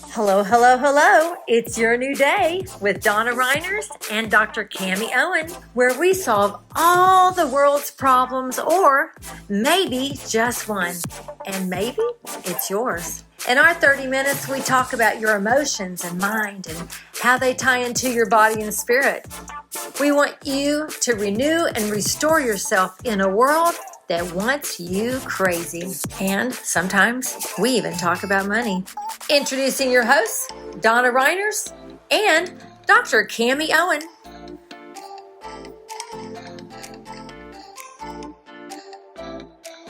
Hello, hello, hello. It's your new day with Donna Reiners and Dr. Cami Owen, where we solve all the world's problems, or maybe just one. And maybe it's yours. In our 30 minutes, we talk about your emotions and mind and how they tie into your body and spirit. We want you to renew and restore yourself in a world that wants you crazy. And sometimes we even talk about money. Introducing your hosts, Donna Reiners and Dr. Cami Owen.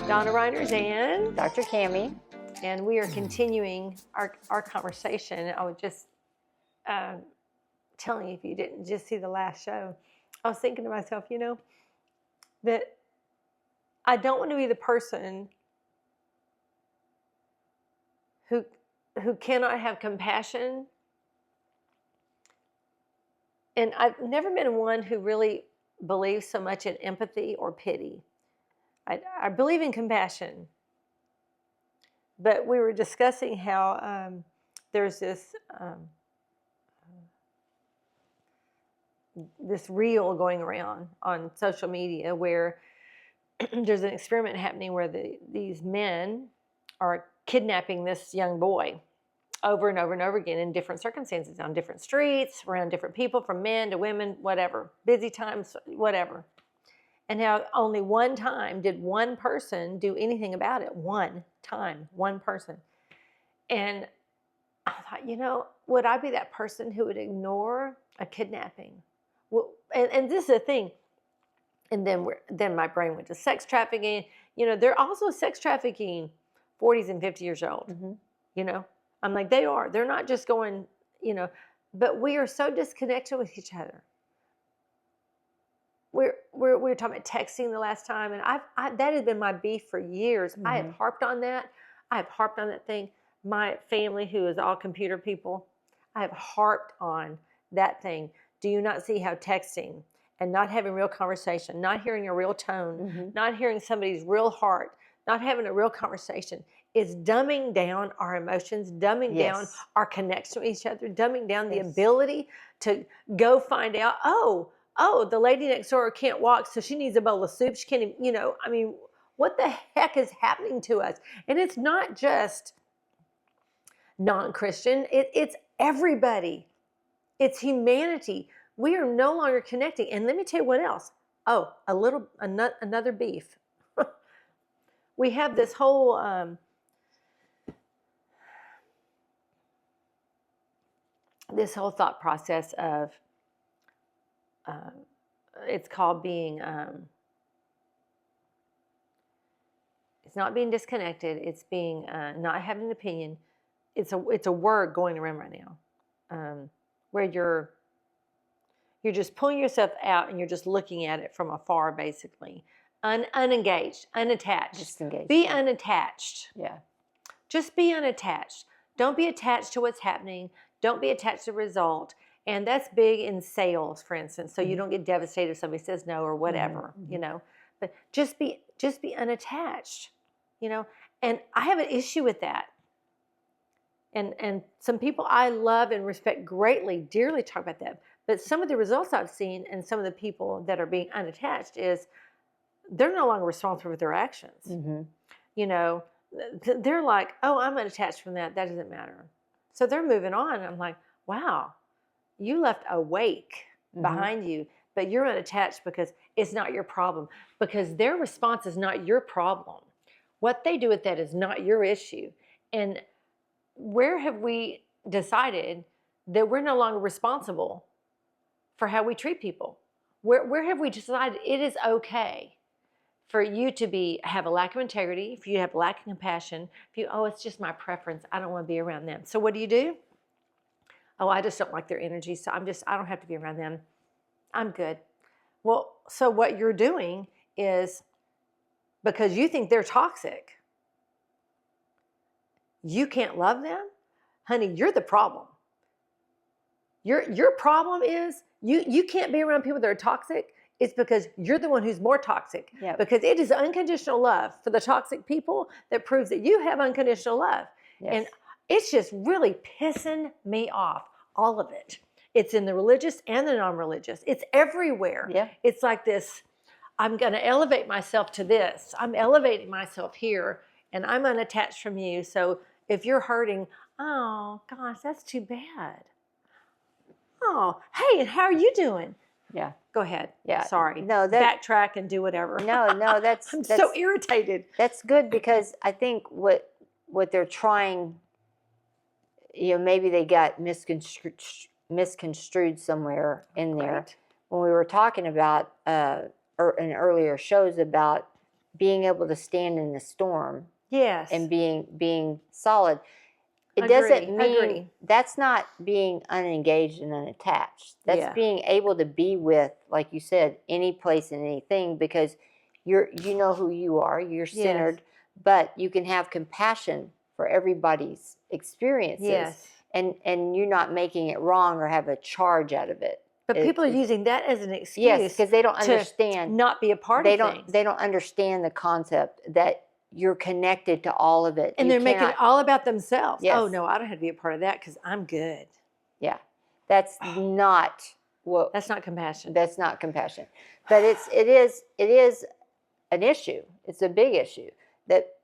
Donna Reiners and Dr. Cami. And we are continuing our conversation. I was just telling you, if you didn't just see the last show, I was thinking to myself, that I don't want to be the person who cannot have compassion. And I've never been one who really believes so much in empathy or pity. I believe in compassion. But we were discussing how there's this reel going around on social media where there's an experiment happening where these men are kidnapping this young boy over and over and over again in different circumstances, on different streets, around different people, from men to women, whatever, busy times, whatever. And how only one time did one person do anything about it. One time, one person. And I thought, would I be that person who would ignore a kidnapping? Well, and this is the thing. And then my brain went to sex trafficking. They're also sex trafficking 40s and 50 years old. Mm-hmm. I'm like, they're not just going, but we are so disconnected with each other. We were talking about texting the last time, and I that has been my beef for years. Mm-hmm. I have harped on that. I have harped on that thing. My family, who is all computer people, I have harped on that thing. Do you not see how texting and not having real conversation, not hearing a real tone, mm-hmm. not hearing somebody's real heart, not having a real conversation is dumbing down our emotions, dumbing yes. down our connection with each other, dumbing down yes. the ability to go find out, oh, the lady next door can't walk, so she needs a bowl of soup. She can't even, what the heck is happening to us? And it's not just non-Christian. It's everybody. It's humanity. We are no longer connecting. And let me tell you what else. Oh, another beef. We have this whole thought process of it's called being it's not being disconnected. It's being not having an opinion. It's a word going around right now where you're just pulling yourself out and you're just looking at it from afar, basically. Unengaged, unattached. Disengaged. Be unattached. Yeah. Just be unattached. Don't be attached to what's happening. Don't be attached to the result. And that's big in sales, for instance. So mm-hmm. you don't get devastated if somebody says no or whatever, mm-hmm. But just be unattached, And I have an issue with that. And some people I love and respect greatly, dearly talk about that. But some of the results I've seen and some of the people that are being unattached is they're no longer responsible for their actions. Mm-hmm. They're like, oh, I'm unattached from that. That doesn't matter. So they're moving on. I'm like, wow, you left a wake mm-hmm. behind you, but you're unattached because it's not your problem. Because their response is not your problem. What they do with that is not your issue. And where have we decided that we're no longer responsible for how we treat people? Where have we decided it is okay for you to have a lack of integrity, for you to have a lack of compassion, it's just my preference. I don't want to be around them. So what do? Oh, I just don't like their energy, so I don't have to be around them. I'm good. Well, so what you're doing is, because you think they're toxic, you can't love them? Honey, you're the problem. Your problem is you can't be around people that are toxic. It's because you're the one who's more toxic. Yep. Because it is unconditional love for the toxic people that proves that you have unconditional love. Yes. it's just really pissing me off, all of it. It's in the religious and the non-religious. It's everywhere. Yeah. It's like this, I'm going to elevate myself to this. I'm elevating myself here, and I'm unattached from you. So if you're hurting, oh, gosh, that's too bad. Oh, hey, and how are you doing? Yeah. Go ahead. Yeah. Sorry. No, backtrack and do whatever. No, that's I'm so irritated. That's good, because I think what they're trying, maybe they got misconstrued somewhere in there. Right. When we were talking about in earlier shows about being able to stand in the storm. Yes. And being solid. It Agree, doesn't mean agree. that's not being unengaged and unattached. That's being able to be with, like you said, any place and anything, because you know who you are. You're centered, but you can have compassion for everybody's experiences. Yes. And you're not making it wrong or have a charge out of it. But people are using that as an excuse. Yes, because they don't understand. Not be a part of things. They don't understand the concept that you're connected to all of it. And they're making it all about themselves. Yes. Oh, no, I don't have to be a part of that because I'm good. Yeah. That's not what... That's not compassion. That's not compassion. But it is an issue. It's a big issue.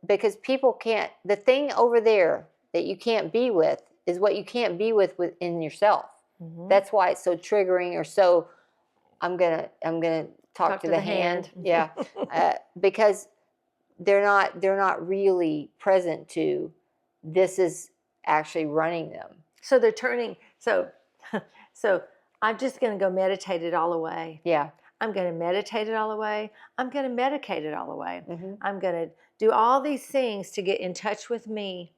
Because people can't... The thing over there that you can't be with is what you can't be within yourself. Mm-hmm. That's why it's so triggering, or so... I'm gonna talk to the hand. Yeah. Because... They're not really present to this is actually running them. So they're turning. So I'm just going to go meditate it all away. Yeah. I'm going to meditate it all away. I'm going to medicate it all away. Mm-hmm. I'm going to do all these things to get in touch with me.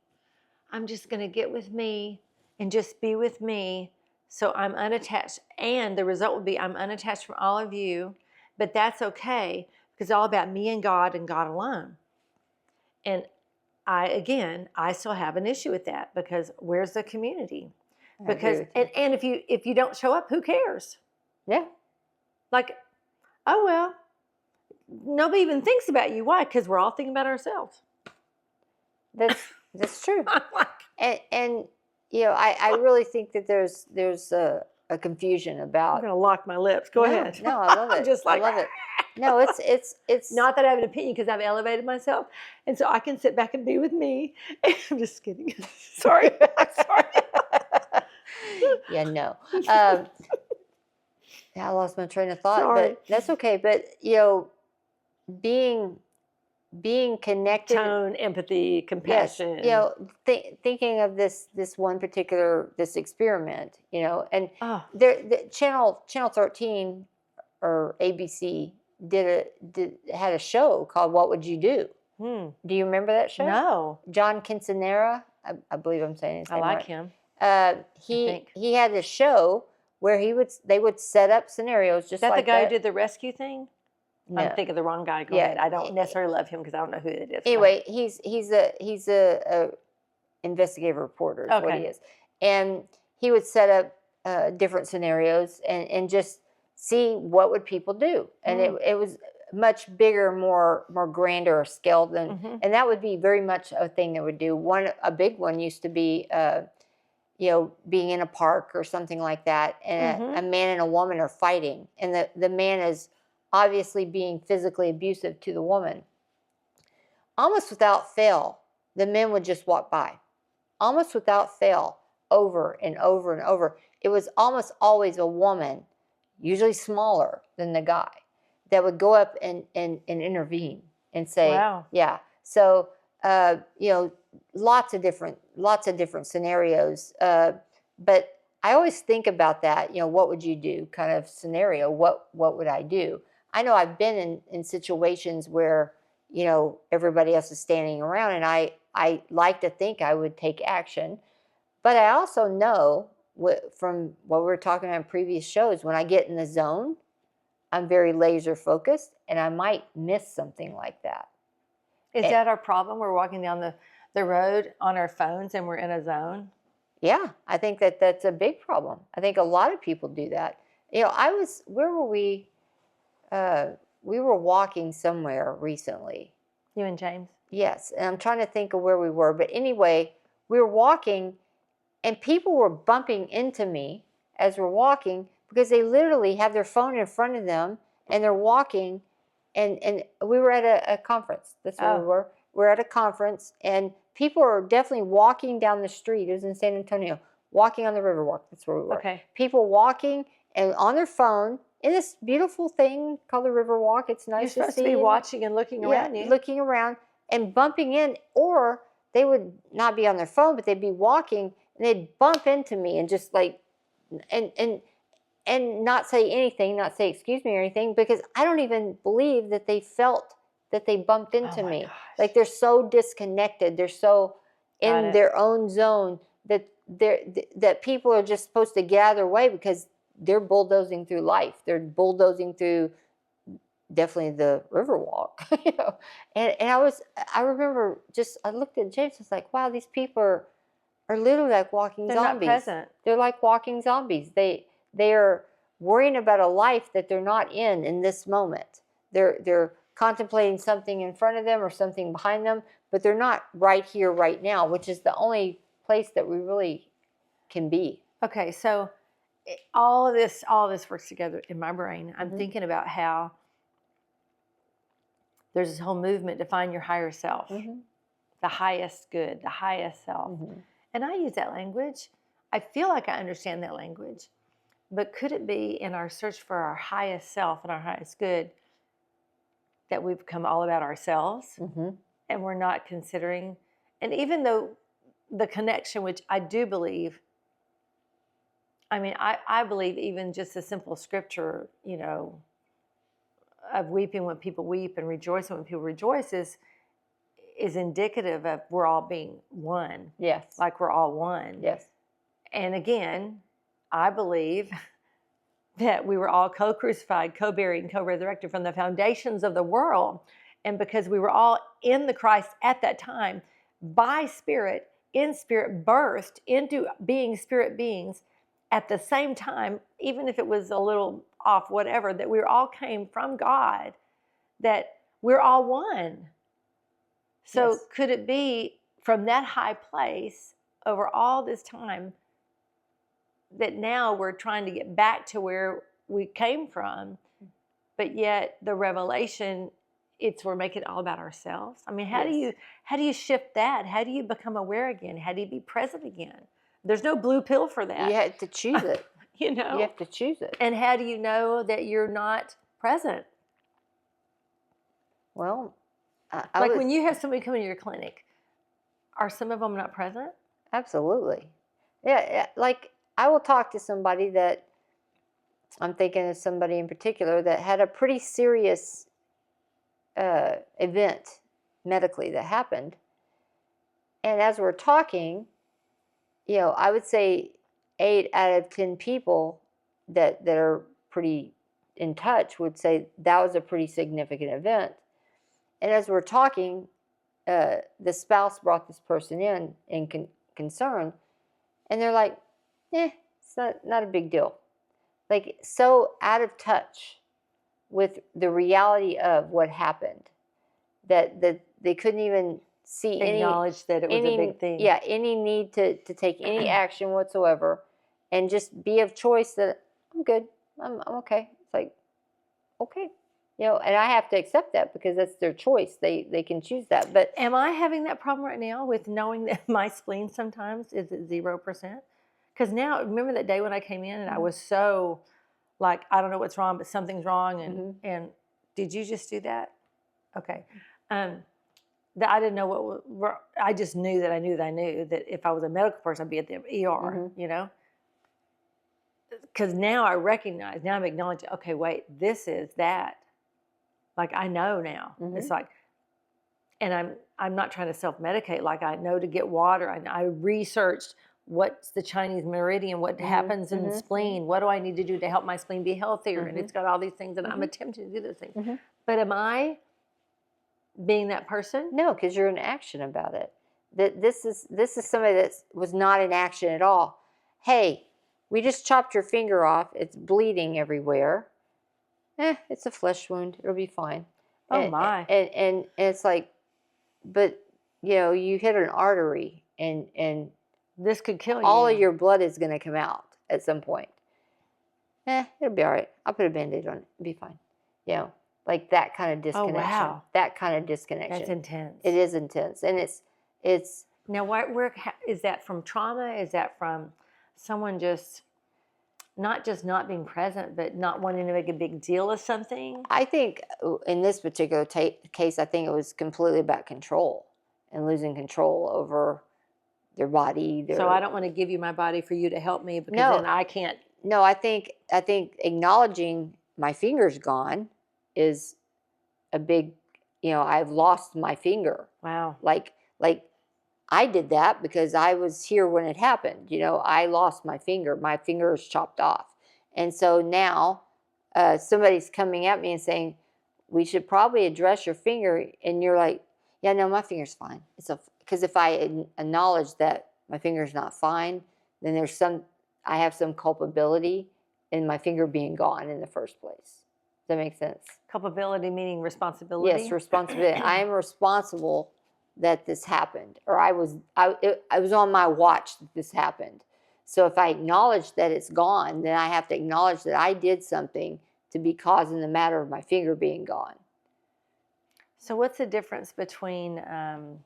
I'm just going to get with me and just be with me. So I'm unattached. And the result would be I'm unattached from all of you, but that's okay. Because it's all about me and God alone. And I still have an issue with that, because where's the community? Because and if you don't show up, who cares? Yeah. Like, oh well, nobody even thinks about you. Why? Because we're all thinking about ourselves. That's true. and I really think that there's a confusion about. I'm gonna lock my lips. Go ahead. No, I love it. Just like, I love it. No, it's not that I have an opinion, because I've elevated myself, and so I can sit back and be with me. I'm just kidding. Sorry. Yeah, no. I lost my train of thought. Sorry. But that's okay. But being connected, tone, empathy, compassion. Yes, thinking of this one particular experiment. And the channel 13 or ABC had a show called "What Would You Do?" Do you remember that show? No. John Quinceanera, I believe I'm saying his name right. I like him. He had a show where they would set up scenarios just like that. Is that the guy who did the rescue thing? No. I'm thinking of the wrong guy. Go ahead. I don't necessarily love him because I don't know who it is. Anyway, he's a investigative reporter is what he is. And he would set up different scenarios and just see what would people do. And it was much bigger, more grander scale than, and that would be very much a thing they would do. A big one used to be, being in a park or something like that, and a man and a woman are fighting, and the man is obviously being physically abusive to the woman. Almost without fail, the men would just walk by. Almost without fail, over and over and over. It was almost always a woman, usually smaller than the guy, that would go up and intervene and say, wow. Yeah. So, lots of different scenarios. But I always think about that, what would you do kind of scenario? What would I do? I know I've been in situations where, everybody else is standing around, and I like to think I would take action. But I also know from what we were talking about in previous shows, when I get in the zone, I'm very laser focused, and I might miss something like that. Is that our problem? We're walking down the road on our phones and we're in a zone? Yeah, I think that's a big problem. I think a lot of people do that. Where were we? We were walking somewhere recently. You and James? Yes, and I'm trying to think of where we were. But anyway, we were walking, and people were bumping into me as we're walking because they literally have their phone in front of them and they're walking. And we were at a conference. That's where we were. We're at a conference, and people are definitely walking down the street. It was in San Antonio, walking on the Riverwalk. That's where we were. Okay. People walking and on their phone in this beautiful thing called the Riverwalk. It's nice You're supposed to see. To be watching and looking around you. Looking around and bumping in, or they would not be on their phone, but they'd be walking and they'd bump into me and just like, and not say anything, not say excuse me or anything, because I don't even believe that they felt that they bumped into me. Gosh. Like they're so disconnected, they're so in their own zone that people are just supposed to get out of their way because they're bulldozing through life. They're bulldozing through definitely the Riverwalk, you know. And I remember I looked at James, I was like, wow, these people are literally like walking They're zombies. Not present. They're like walking zombies. They are worrying about a life that they're not in this moment. They're contemplating something in front of them or something behind them, but they're not right here, right now, which is the only place that we really can be. Okay, so all of this works together in my brain. I'm thinking about how there's this whole movement to find your higher self, the highest good, the highest self. And I use that language. I feel like I understand that language. But could it be in our search for our highest self and our highest good that we've become all about ourselves and we're not considering, and even though the connection, which I do believe, I mean, I believe even just a simple scripture, you know, of weeping when people weep and rejoicing when people rejoice is indicative of we're all being one. Yes. Like we're all one. Yes. And again, I believe that we were all co-crucified, co-buried, and co-resurrected from the foundations of the world. And because we were all in the Christ at that time, by spirit, in spirit, birthed into being spirit beings at the same time, even if it was a little off, whatever, that we all came from God, that we're all one. So Yes. could it be from that high place over all this time that now we're trying to get back to where we came from, but yet the revelation, we're making it all about ourselves? I mean, how do you shift that? How do you become aware again? How do you be present again? There's no blue pill for that. You have to choose it. You know, you have to choose it. And how do you know that you're not present? Well, when you have somebody come into your clinic, are some of them not present? Absolutely. Yeah, like I will talk to somebody that I'm thinking of somebody in particular that had a pretty serious event medically that happened. And as we're talking, you know, I would say 8 out of 10 people that are pretty in touch would say that was a pretty significant event. And as we're talking, the spouse brought this person in concern, and they're like, it's not a big deal. Like, so out of touch with the reality of what happened that they couldn't even see acknowledge that it was a big thing. Yeah, any need to take any action whatsoever, and just be of choice that I'm good, I'm okay. It's like, okay. You know, and I have to accept that because that's their choice. They can choose that. But am I having that problem right now with knowing that my spleen sometimes is at 0%? Because now, remember that day when I came in and I was so like, I don't know what's wrong, but something's wrong. And did you just do that? Okay. That I didn't know I just knew that I knew that if I was a medical person, I'd be at the ER, you know? Because now I recognize, now I'm acknowledging, okay, wait, this is that. Like, I know now. It's like, and I'm not trying to self-medicate. Like, I know to get water. I researched what's the Chinese meridian, what happens in the spleen, what do I need to do to help my spleen be healthier? And it's got all these things, and I'm attempting to do those things. But am I being that person? No, because you're in action about it. This is somebody that was not in action at all. Hey, we just chopped your finger off. It's bleeding everywhere. It's a flesh wound. It'll be fine. Oh, my. And it's like, but, you know, you hit an artery and this could kill you. All of your blood is going to come out at some point. It'll be all right. I'll put a Band-Aid on it. It'll be fine. You know, like that kind of disconnection. Oh, wow. That kind of disconnection. That's intense. It is intense. And it's now, where is that from? Trauma? Is that from someone just not being present, but not wanting to make a big deal of something? I think in this particular case, I think it was completely about control and losing control over their body. So I don't want to give you my body for you to help me because then I can't. No, I think acknowledging my finger's gone is a big, you know, I've lost my finger. Wow. Like I did that because I was here when it happened. You know, I lost my finger. My finger is chopped off. And so now somebody's coming at me and saying, we should probably address your finger. And you're like, yeah, no, my finger's fine. Because if I acknowledge that my finger's not fine, then I have some culpability in my finger being gone in the first place. Does that make sense? Culpability meaning responsibility? Yes, responsibility. I am responsible that this happened, or I was on my watch that this happened. So if I acknowledge that it's gone, then I have to acknowledge that I did something to be causing the matter of my finger being gone. So what's the difference between... I'm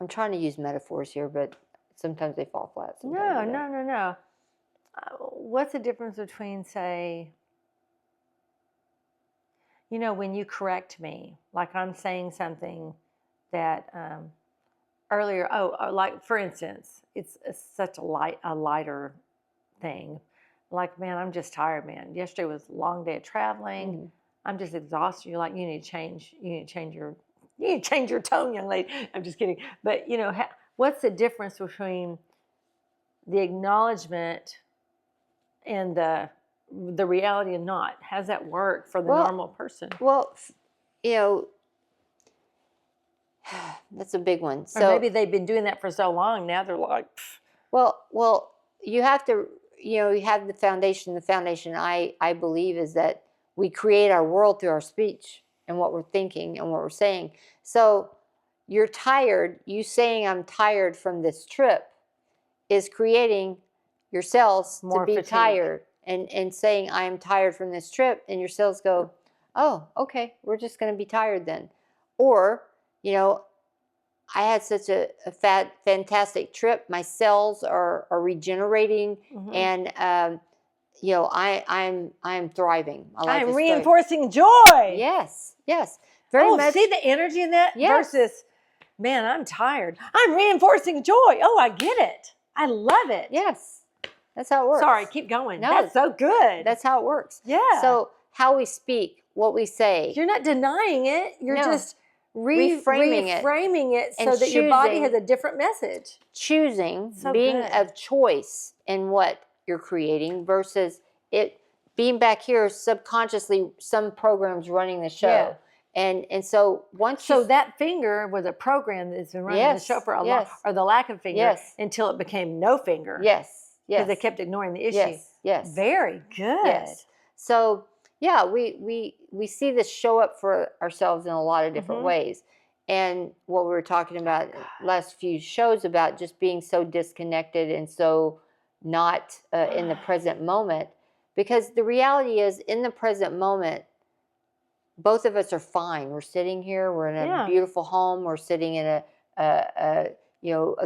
trying to use metaphors here, but sometimes they fall flat. No. What's the difference between, say, you know, when you correct me, like I'm saying something that earlier, like for instance, it's such a lighter thing. Like, man, I'm just tired, man. Yesterday was a long day of traveling. Mm-hmm. I'm just exhausted. You're like, you need to change your tone, young lady. I'm just kidding. But you know, what's the difference between the acknowledgement and the reality of not? How's that work for the normal person? Well, you know, that's a big one. So or maybe they've been doing that for so long. Now they're like, pff. Well, you have to, you know, you have the foundation. The foundation, I believe, is that we create our world through our speech and what we're thinking and what we're saying. So you're tired. You saying I'm tired from this trip is creating your cells to be tired. And saying I am tired from this trip, and your cells go, oh, okay, we're just going to be tired then. Or, you know, I had such a fantastic trip. My cells are regenerating, mm-hmm. and you know, I'm thriving. I'm reinforcing joy. Yes, very much. See the energy in that versus, man, I'm tired. I'm reinforcing joy. Oh, I get it. I love it. Yes. That's how it works. Sorry, keep going. No, that's so good. That's how it works. Yeah. So how we speak, what we say. You're not denying it. You're just reframing it so that your body has a different message. Choosing, being of choice in what you're creating versus it being back here subconsciously, some programs running the show. Yeah. And so So that finger was a program that's been running the show for a long, or the lack of finger until it became no finger. Yes. Because they kept ignoring the issue. Yes. Very good. Yes. So, yeah, we see this show up for ourselves in a lot of different mm-hmm. ways. And what we were talking about last few shows about just being so disconnected and so not in the present moment. Because the reality is, in the present moment, both of us are fine. We're sitting here. We're in a beautiful home. We're sitting in a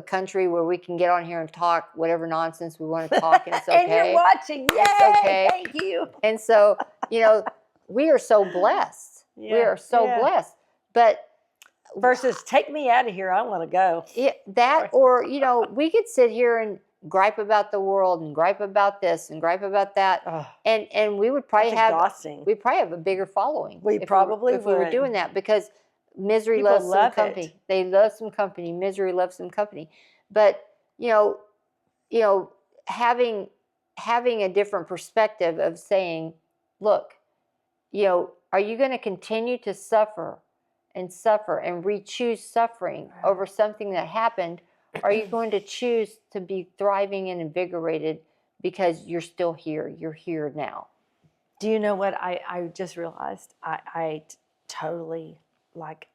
country where we can get on here and talk whatever nonsense we want to talk, and it's okay. And you're watching. Yay! It's okay. Thank you. And so, you know, we are so blessed. We are so blessed. But versus take me out of here, I want to go. Yeah, or, you know, we could sit here and gripe about the world and gripe about this and gripe about that. Ugh. And we would probably have a bigger following. We probably would. If we were doing that, because misery loves some company. They love some company. Misery loves some company. But you know, having a different perspective of saying, look, you know, are you going to continue to suffer and re-choose suffering over something that happened? Or are you going to choose to be thriving and invigorated because you're still here? You're here now. Do you know what I just realized? I totally. Like,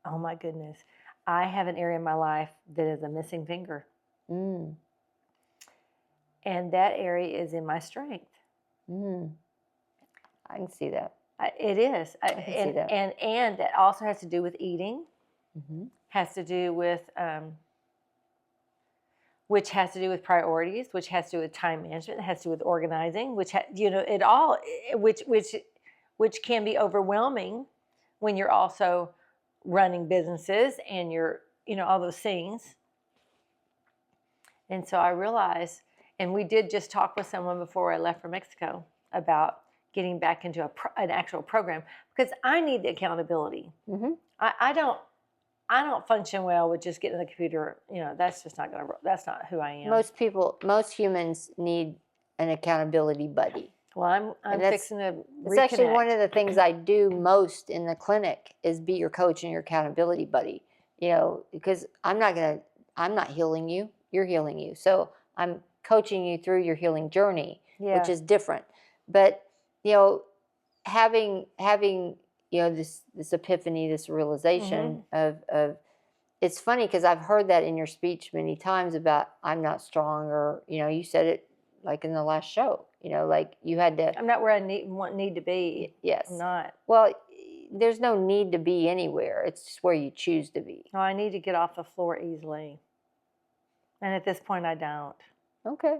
oh my goodness. I have an area in my life that is a missing finger. Mm. And that area is in my strength. Mm. I can see that. It is. I can see that. And that also has to do with eating, Mm-hmm. has to do with, which has to do with priorities, which has to do with time management, it has to do with organizing, which, it all, which can be overwhelming when you're also running businesses and you're, all those things. And so I realized, and we did just talk with someone before I left for Mexico about getting back into an actual program, because I need the accountability. Mm-hmm. I don't function well with just getting on the computer. That's just not that's not who I am. Most humans need an accountability buddy. Well, I'm fixing to reconnect. It's actually one of the things I do most in the clinic is be your coach and your accountability buddy. Because I'm not healing you, you're healing you. So I'm coaching you through your healing journey, which is different. But, having this epiphany, this realization of it's funny because I've heard that in your speech many times about I'm not strong, or you said it like in the last show, like you had to. I'm not where I need to be. Yes, I'm not. Well, there's no need to be anywhere. It's just where you choose to be. No, I need to get off the floor easily, and at this point, I don't. Okay.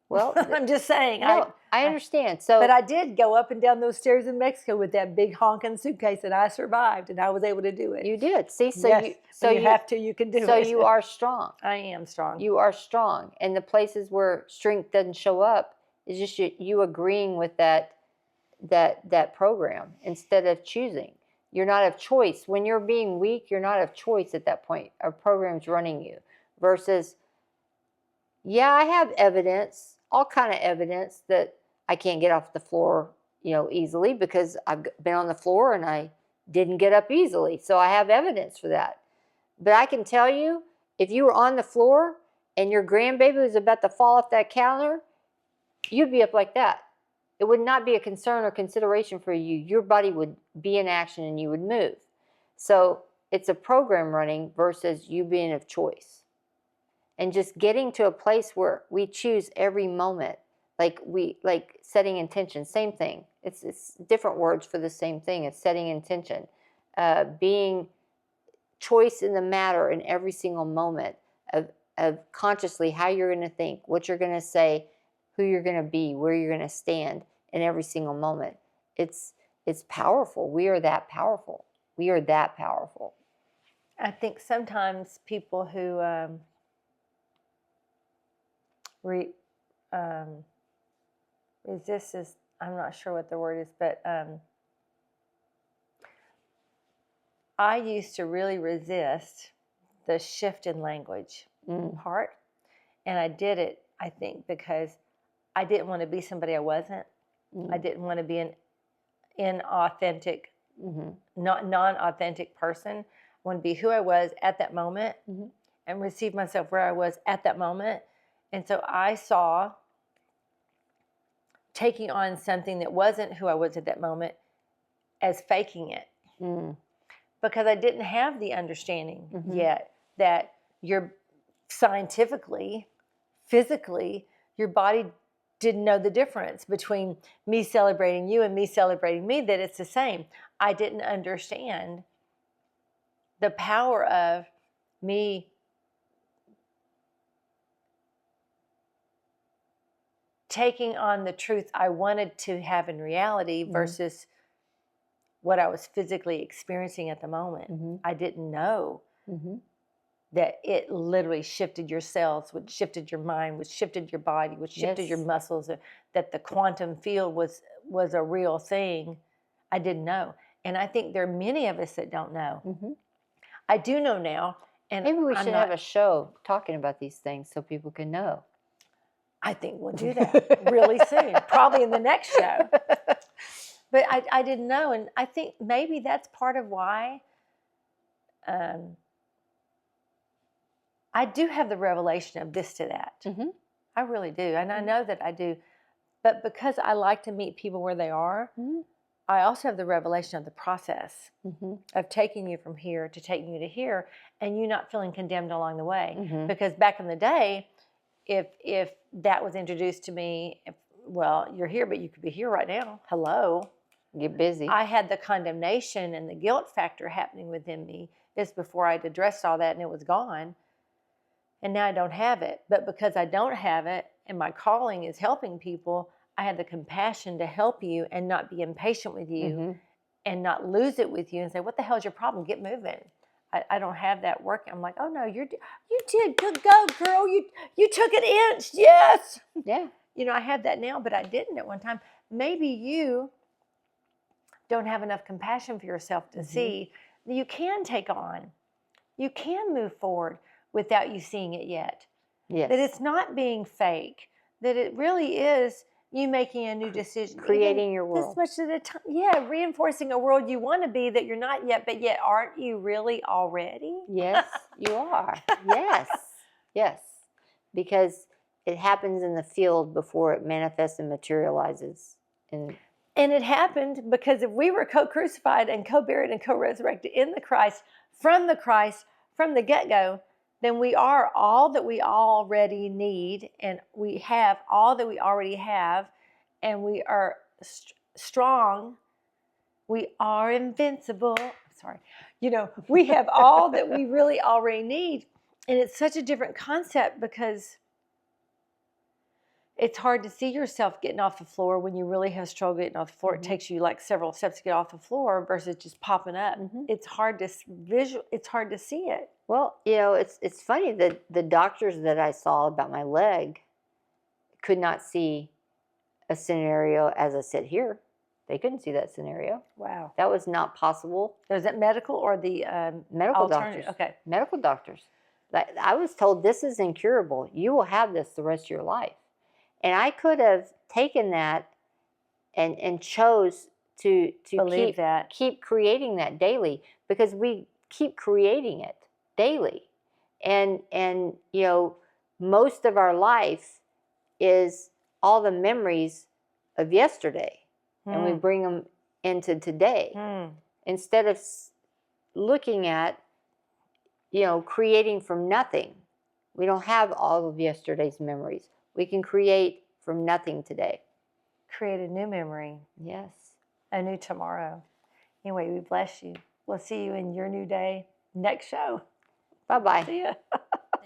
Well, I'm just saying. No, I understand. So, but I did go up and down those stairs in Mexico with that big honking suitcase, and I survived, and I was able to do it. You did. See, so yes, you have to. You can do it. So you are strong. I am strong. You are strong, and the places where strength doesn't show up is just you agreeing with that program instead of choosing. You're not of choice. When you're being weak, you're not of choice at that point. A program's running you. Versus, I have evidence, all kind of evidence that I can't get off the floor, easily because I've been on the floor and I didn't get up easily. So I have evidence for that. But I can tell you, if you were on the floor and your grandbaby was about to fall off that counter, you'd be up like that. It would not be a concern or consideration for you. Your body would be in action and you would move. So it's a program running versus you being of choice. And just getting to a place where we choose every moment, like setting intention, same thing. It's different words for the same thing. It's setting intention, being choice in the matter in every single moment of consciously how you're going to think, what you're going to say, who you're going to be, where you're going to stand in every single moment. It's powerful. We are that powerful. We are that powerful. I think sometimes people who resist is, I'm not sure what the word is, but I used to really resist the shift in language part. And I did it, I think, because I didn't want to be somebody I wasn't. I didn't want to be an inauthentic, non-authentic person. I want to be who I was at that moment and receive myself where I was at that moment. And so I saw taking on something that wasn't who I was at that moment as faking it. Because I didn't have the understanding yet that you're scientifically, physically, your body didn't know the difference between me celebrating you and me celebrating me, that it's the same. I didn't understand the power of me taking on the truth I wanted to have in reality versus what I was physically experiencing at the moment. I didn't know that it literally shifted your cells, which shifted your mind, which shifted your body, which shifted your muscles, that the quantum field was a real thing. I didn't know. And I think there are many of us that don't know. I do know now. And maybe we should have a show talking about these things so people can know. I think we'll do that really soon, probably in the next show. But I didn't know, and I think maybe that's part of why I do have the revelation of this to that. I really do, and I know that I do. But because I like to meet people where they are, I also have the revelation of the process Mm-hmm. of taking you from here to taking you to here, and you not feeling condemned along the way. Mm-hmm. Because back in the day, if that was introduced to me, well, you're here, but you could be here right now. Hello. Get busy. I had the condemnation and the guilt factor happening within me. It's before I'd addressed all that and it was gone. And now I don't have it. But because I don't have it and my calling is helping people, I have the compassion to help you and not be impatient with you Mm-hmm. and not lose it with you and say, what the hell is your problem? Get moving. I don't have that work. I'm like, oh no, you did good, go girl. You took an inch. Yes. Yeah. You know, I have that now, but I didn't at one time. Maybe you don't have enough compassion for yourself to Mm-hmm. see that you can take on. You can move forward without you seeing it yet. Yes. That it's not being fake. That it really is you making a new decision. Creating your world. This much at a time. Yeah, reinforcing a world you want to be that you're not yet, but yet aren't you really already? Yes, you are. Yes. Yes. Because it happens in the field before it manifests and materializes. And it happened because if we were co-crucified and co-buried and co-resurrected in the Christ, from the get-go, then we are all that we already need, and we have all that we already have, and we are strong. We are invincible. Sorry. You know, we have all that we really already need. And it's such a different concept because it's hard to see yourself getting off the floor when you really have struggled getting off the floor. Mm-hmm. It takes you like several steps to get off the floor versus just popping up. Mm-hmm. It's hard to it's hard to see it. Well, you know, it's funny that the doctors that I saw about my leg could not see a scenario as I sit here. They couldn't see that scenario. Wow. That was not possible. Is it medical or the Medical alternative? doctors. Okay. Medical doctors. I was told this is incurable. You will have this the rest of your life. And I could have taken that and chose to keep creating that daily, because we keep creating it daily. And you know, most of our life is all the memories of yesterday, and we bring them into today instead of looking at, you know, creating from nothing. We don't have all of yesterday's memories. We can create from nothing today. Create a new memory. Yes. A new tomorrow. Anyway, we bless you. We'll see you in your new day next show. Bye-bye. See ya.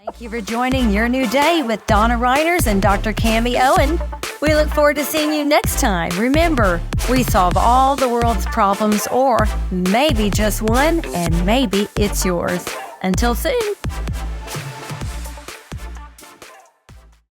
Thank you for joining Your New Day with Donna Reiners and Dr. Cammie Owen. We look forward to seeing you next time. Remember, we solve all the world's problems, or maybe just one, and maybe it's yours. Until soon.